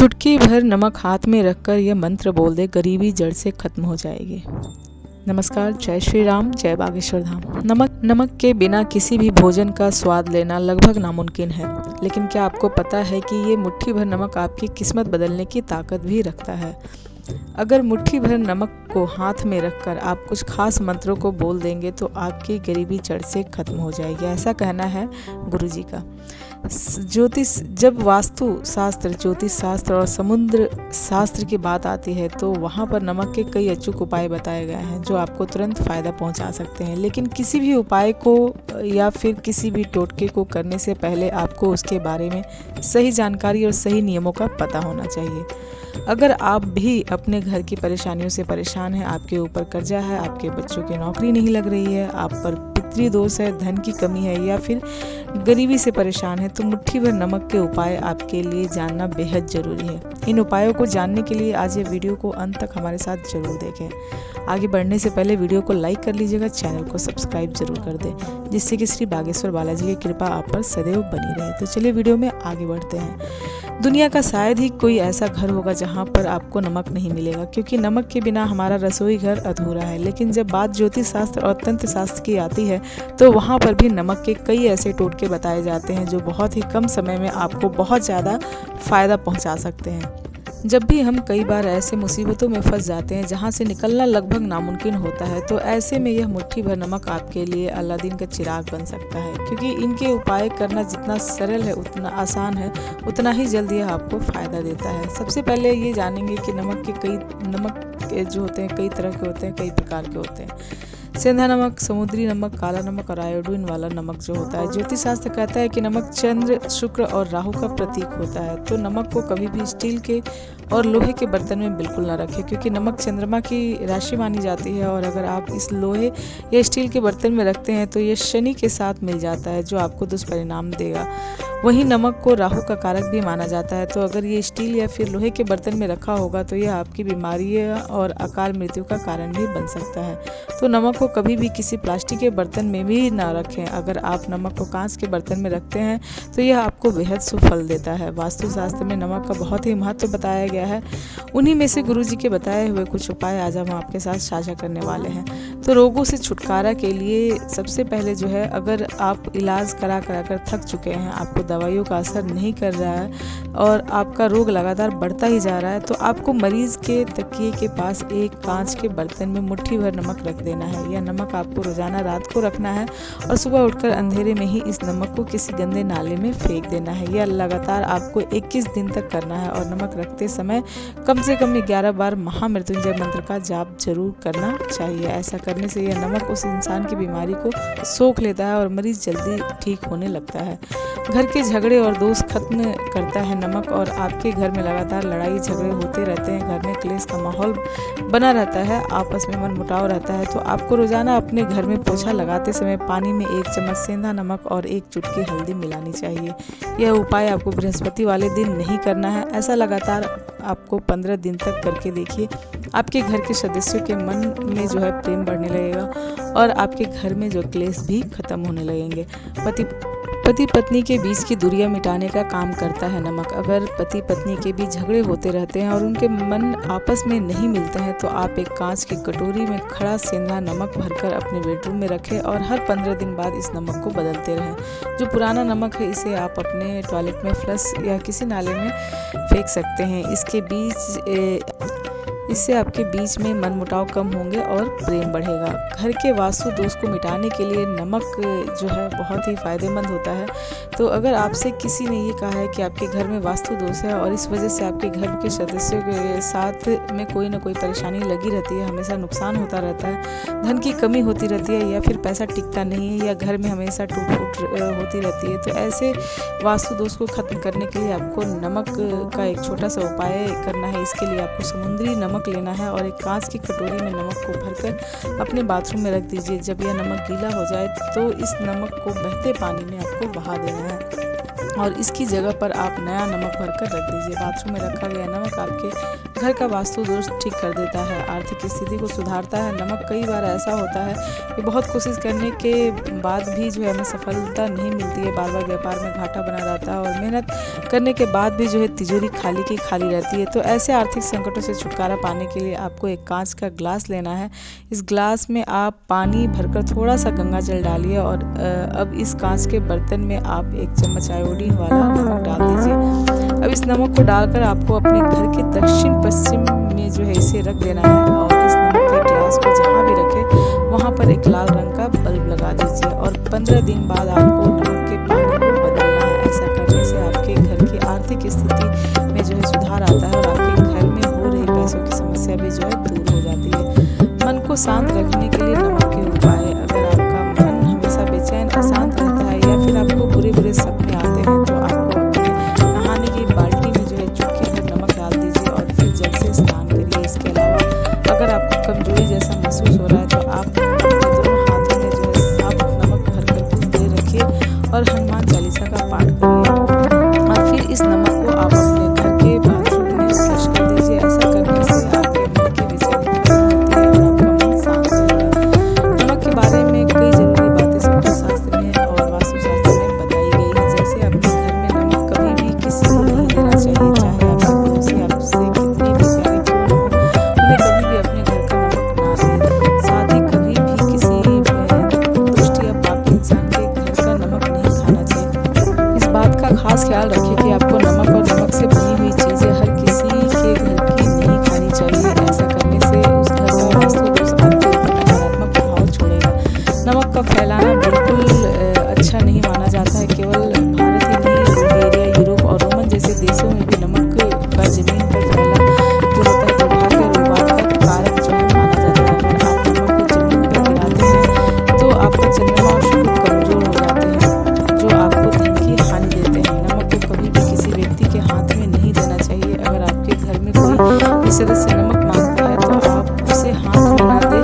चुटकी भर नमक हाथ में रखकर यह मंत्र बोल दे, गरीबी जड़ से खत्म हो जाएगी। नमस्कार, जय श्री राम, जय बागेश्वर धाम। नमक के बिना किसी भी भोजन का स्वाद लेना लगभग नामुमकिन है, लेकिन क्या आपको पता है कि ये मुट्ठी भर नमक आपकी किस्मत बदलने की ताकत भी रखता है। अगर मुट्ठी भर नमक को हाथ में रखकर आप कुछ खास मंत्रों को बोल देंगे तो आपकी गरीबी जड़ से खत्म हो जाएगी, ऐसा कहना है गुरुजी का। जब वास्तु शास्त्र, ज्योतिष शास्त्र और समुद्र शास्त्र की बात आती है तो वहाँ पर नमक के कई अचूक उपाय बताए गए हैं जो आपको तुरंत फ़ायदा पहुँचा सकते हैं। लेकिन किसी भी उपाय को या फिर किसी भी टोटके को करने से पहले आपको उसके बारे में सही जानकारी और सही नियमों का पता होना चाहिए। अगर आप भी अपने घर की परेशानियों से परेशान हैं, आपके ऊपर कर्जा है, आपके बच्चों की नौकरी नहीं लग रही है, आप पर पितृ दोष है, धन की कमी है या फिर गरीबी से परेशान है, तो मुट्ठी भर नमक के उपाय आपके लिए जानना बेहद ज़रूरी है। इन उपायों को जानने के लिए आज ये वीडियो को अंत तक हमारे साथ ज़रूर देखें। आगे बढ़ने से पहले वीडियो को लाइक कर लीजिएगा, चैनल को सब्सक्राइब जरूर कर दें, जिससे कि श्री बागेश्वर बालाजी की कृपा आप पर सदैव बनी रहे। तो चलिए वीडियो में आगे बढ़ते हैं। दुनिया का शायद ही कोई ऐसा घर होगा जहाँ पर आपको नमक नहीं मिलेगा, क्योंकि नमक के बिना हमारा रसोई घर अधूरा है। लेकिन जब बात ज्योतिष शास्त्र और तंत्र शास्त्र की आती है तो वहाँ पर भी नमक के कई ऐसे टोटके बताए जाते हैं जो बहुत ही कम समय में आपको बहुत ज़्यादा फ़ायदा पहुँचा सकते हैं। जब भी हम कई बार ऐसे मुसीबतों में फंस जाते हैं जहां से निकलना लगभग नामुमकिन होता है, तो ऐसे में यह मुट्ठी भर नमक आपके लिए अलादीन का चिराग बन सकता है, क्योंकि इनके उपाय करना जितना सरल है, उतना आसान है, उतना ही जल्दी यह आपको फ़ायदा देता है। सबसे पहले ये जानेंगे कि नमक जो होते हैं कई तरह के होते हैं, कई प्रकार के होते हैं। सेंधा नमक, समुद्री नमक, काला नमक और आयोडीन वाला नमक जो होता है। ज्योतिष शास्त्र कहता है कि नमक चंद्र, शुक्र और राहु का प्रतीक होता है, तो नमक को कभी भी स्टील के और लोहे के बर्तन में बिल्कुल ना रखें, क्योंकि नमक चंद्रमा की राशि मानी जाती है और अगर आप इस लोहे या स्टील के बर्तन में रखते हैं तो ये शनि के साथ मिल जाता है, जो आपको दुष्परिणाम देगा। वहीं नमक को राहु का कारक भी माना जाता है, तो अगर ये स्टील या फिर लोहे के बर्तन में रखा होगा तो यह आपकी बीमारी और अकाल मृत्यु का कारण भी बन सकता है। तो नमक को कभी भी किसी प्लास्टिक के बर्तन में भी ना रखें। अगर आप नमक को कांच के बर्तन में रखते हैं तो यह आपको बेहद सुफल देता है। वास्तुशास्त्र में नमक का बहुत ही महत्व बताया गया है। उन्हीं में से गुरुजी के बताए हुए कुछ उपाय आज हम आपके साथ साझा करने वाले हैं। तो रोगों से छुटकारा के लिए सबसे पहले जो है, अगर आप इलाज करा कर थक चुके हैं, आपको दवाइयों का असर नहीं कर रहा है और आपका रोग लगातार बढ़ता ही जा रहा है, तो आपको मरीज के तकिए के पास एक कांच के बर्तन में मुट्ठी भर नमक रख देना है। यह नमक आपको रोजाना रात को रखना है और सुबह उठकर अंधेरे में ही इस नमक को किसी गंदे नाले में फेंक देना है। यह लगातार आपको 21 दिन तक करना है और नमक रखते समय कम से कम 11 बार महामृत्युंजय मंत्र का जाप जरूर करना चाहिए। ऐसा करने से यह नमक उस इंसान की बीमारी को सोख लेता है और मरीज जल्दी ठीक होने लगता है। घर के झगड़े और दोष खत्म करता है नमक, और आपके घर में लगातार लड़ाई झगड़े होते रहते हैं, घर में क्लेश का माहौल बना रहता है, आपस में मनमुटाव रहता है, तो आपको रोजाना अपने घर में पोछा लगाते समय पानी में 1 चम्मच सेंधा नमक और 1 चुटकी हल्दी मिलानी चाहिए। यह उपाय आपको बृहस्पति वाले दिन नहीं करना है। ऐसा लगातार आपको 15 दिन तक करके देखिए। आपके घर के सदस्यों के मन में जो है प्रेम बढ़ने लगेगा और आपके घर में जो क्लेश भी खत्म होने लगेंगे। पति पत्नी के बीच की दूरियां मिटाने का काम करता है नमक। अगर पति पत्नी के बीच झगड़े होते रहते हैं और उनके मन आपस में नहीं मिलते हैं, तो आप एक कांच की कटोरी में खड़ा सेंधा नमक भरकर अपने बेडरूम में रखें और हर 15 दिन बाद इस नमक को बदलते रहें। जो पुराना नमक है इसे आप अपने टॉयलेट में फ्लश या किसी नाले में फेंक सकते हैं। इससे आपके बीच में मनमुटाव कम होंगे और प्रेम बढ़ेगा। घर के वास्तु दोष को मिटाने के लिए नमक जो है बहुत ही फायदेमंद होता है। तो अगर आपसे किसी ने ये कहा है कि आपके घर में वास्तु दोष है और इस वजह से आपके घर के सदस्यों के साथ में कोई ना कोई परेशानी लगी रहती है, हमेशा नुकसान होता रहता है, धन की कमी होती रहती है या फिर पैसा टिकता नहीं है या घर में हमेशा टूट फूट होती रहती है, तो ऐसे वास्तु दोष को खत्म करने के लिए आपको नमक का एक छोटा सा उपाय करना है। इसके लिए आपको समुद्री नमक लेना है और एक कांच की कटोरी में नमक को भरकर अपने बाथरूम में रख दीजिए। जब यह नमक गीला हो जाए तो इस नमक को बहते पानी में आपको बहा देना है। और इसकी जगह पर आप नया नमक भरकर रख दीजिए। बाथरूम में रखा गया नमक आपके घर का वास्तु दोष ठीक कर देता है, आर्थिक स्थिति को सुधारता है। नमक कई बार ऐसा होता है कि बहुत कोशिश करने के बाद भी जो है हमें सफलता नहीं मिलती है, बार बार व्यापार में घाटा बना रहता है और मेहनत करने के बाद भी जो है तिजोरी खाली की खाली रहती है। तो ऐसे आर्थिक संकटों से छुटकारा पाने के लिए आपको एक कांच का ग्लास लेना है। इस ग्लास में आप पानी भरकर थोड़ा सा गंगा जल डालिए और अब इस कांच के बर्तन में आप 1 चम्मच आयोडीन वाला नमक डाल दीजिए। अब इस नमक को डालकर आपको अपने घर के दक्षिण पश्चिम में जो है इसे रख देना है और इस नमक के ग्लास को जहाँ भी रखें वहाँ पर एक लाल रंग का बल्ब लगा दीजिए और 15 दिन बाद आपको नमक के पानी को बदलना है। ऐसा करने से आपके घर की आर्थिक स्थिति में जो है सुधार आता है और आपके घर में हो रही पैसों की समस्या भी जो है दूर हो जाती है। मन को शांत रखने के लिए नमक के उपाय: अगर आपका मन हमेशा बेचैन अशांत रहता है या फिर आपको बुरे बुरे सपने आते हैं तो आपको अपने नहाने की बाल्टी में जो है चुटकी भर नमक डाल दीजिए और फिर जल से स्नान करिए। इसके अलावा अगर आपको कमजोरी जैसा महसूस हो रहा है तो आप अपने दोनों हाथों में जो है साफ नमक भरकर कुछ देर रखिए और हनुमान चालीसा का पाठ करिए और फिर इस नमक को आप अपने घर के बाथरूम में फ्लश कर दीजिए। ऐसा करने से आपके मन की बेचैनी दूर होती है और आपका मन शांत रहता है। नमक के बारे में कई जरूरी बातें संख्या शास्त्र में और वास्तुशास्त्र में बताई गई है, जैसे अपने घर में नमक कभी भी किसी को नहीं देना चाहिए, चाहे आपके पड़ोसी आपसे कितने भी प्यारे क्यों न हो, उन्हें कभी भी अपने घर का नमक ना दें। साथ ही कभी भी किसी दुष्ट या पापी इंसान के घर का नमक नहीं खाना चाहिए। इस बात का खास ख्याल रखें कि आपको नमक और नमक से बनी हुई चीज़ें हर किसी के घर की नहीं खानी चाहिए। ऐसा करने से उस घर का वास्तु दोष आपके ऊपर नकारात्मक प्रभाव छोड़ेगा। नमक का फैलाना बिल्कुल अच्छा नहीं माना जाता है। केवल भारत ही नहीं, बुल्गारिया, यूरोप और रोमन जैसे देशों में भी नमक का जमीन पर फैला जो होता है दुर्भाग्य और विवाद का कारक जो है माना जाता है। अगर आप नमक को जमीन पर गिराते हैं तो आपका चंद्रमा और शुक्र कमजोर हो जाते हैं जो आपको धन की हानि देते हैं। नमक को कभी भी किसी व्यक्ति के हाथ में नहीं देना चाहिए। अगर आपके घर में कोई सदस्य नमक मांगता है तो आप उसे हाथ में ना दें।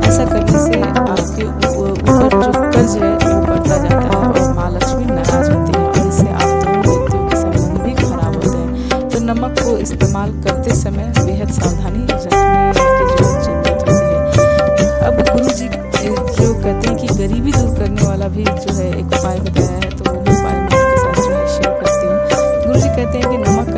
ऐसा करने से आपके ऊपर जो कर्ज है वो बढ़ता जाता है और माँ लक्ष्मी नाराज होती है और इससे आप दोनों व्यक्तियों के संबंध भी खराब होते हैं। तो नमक को इस्तेमाल करते समय बेहद सावधानी रखने की जो जरूरत होती है। अब गुरु जी जो कहते हैं कि गरीबी दूर करने वाला भी जो है एक उपाय बताया है, तो वो उपाय मैं आपके साथ जो है शेयर करती हूँ। गुरु जी कहते हैं कि नमक